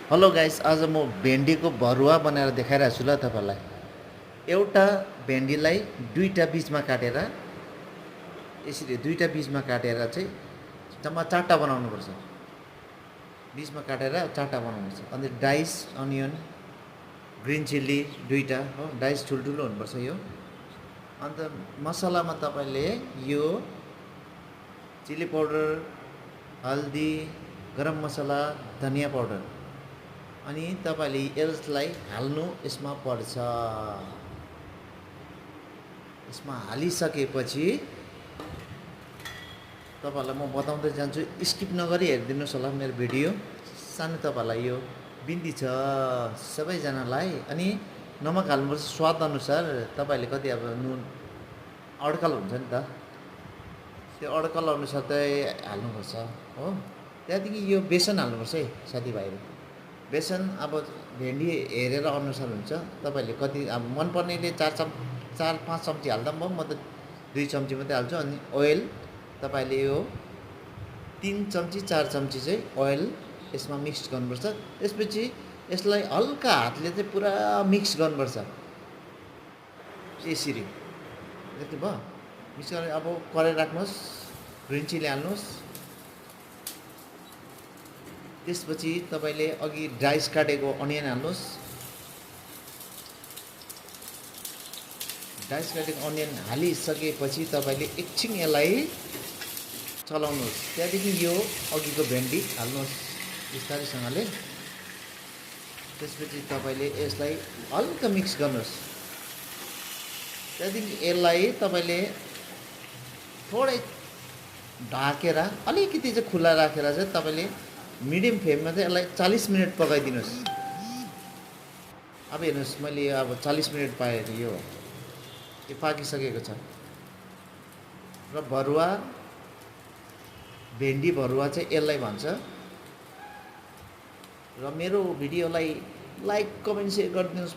Hello guys, आज म भेन्डीको भरुवा बनाएर देखाइरहेको छु ल तपाईँलाई। एउटा भेन्डीलाई दुईटा बिचमा काटेर यसरी दुईटा बिचमा काटेर चाहिँ जम्मा चारवटा बनाउनुपर्छ। बिचमा काटेर चारवटा बनाउनुपर्छ। अनि डाइस अनियन, ग्रिन चिल्ली दुईटा हो, डाइस ठुल्ठुलो हुनुपर्छ यो। अन्त मसलामा तपाईँले यो चिल्ली पाउडर, हल्दी, गरम मसला, धनियाँ पाउडर अनि तपाईँले यसलाई हाल्नु यसमा पर्छ। यसमा हालिसकेपछि तपाईँहरूलाई म बताउँदै जान्छु, स्किप नगरी हेरिदिनुहोस् होला मेरो भिडियो। सानो तपाईँहरूलाई यो बिन्ती छ सबैजनालाई। अनि नमक हाल्नुपर्छ स्वाद अनुसार। तपाईँहरूले कति अब नुन अड्कल हुन्छ नि त, त्यो अड्कल अनुसार चाहिँ हाल्नुपर्छ हो। त्यहाँदेखि यो बेसन हाल्नुपर्छ है साथीभाइहरू। बेसन अब भेन्डी हेरेर अनुसार हुन्छ। तपाईँहरूले कति अब मनपर्नेले 4-5 चम्ची हाल्दा पनि भयो, म त 2 चम्ची मात्रै हाल्छु। अनि ओइल तपाईँले यो 3 चम्ची 4 चम्ची चाहिँ ओइल यसमा मिक्स गर्नुपर्छ। त्यसपछि यसलाई हल्का हातले चाहिँ पुरा मिक्स गर्नुपर्छ यसरी। यति भयो मिक्स गरेर अब कराई राख्नुहोस्, ग्रिन चिल्ली हाल्नुहोस्। त्यसपछि तपाईँले अघि डाइस काटेको अनियन हाल्नुहोस्। डाइस काटेको अनियन हालिसकेपछि तपाईँले एकछिन यसलाई चलाउनुहोस्। त्यहाँदेखि यो अघिको भेन्डी हाल्नुहोस् बिस्तारैसँगले। त्यसपछि तपाईँले यसलाई हल्का मिक्स गर्नुहोस्। त्यहाँदेखि यसलाई तपाईँले थोरै ढाकेर अलिकति चाहिँ खुला राखेर चाहिँ तपाईँले मिडियम फ्लेममा चाहिँ यसलाई 40 मिनट पकाइदिनुहोस्। अब हेर्नुहोस्, मैले अब 40 मिनट पाएँ, यो पाकिसकेको छ। र भरुवा, भेन्डी भरुवा चाहिँ यसलाई भन्छ। र मेरो भिडियोलाई लाइक, कमेन्ट, सेयर गरिदिनुहोस्।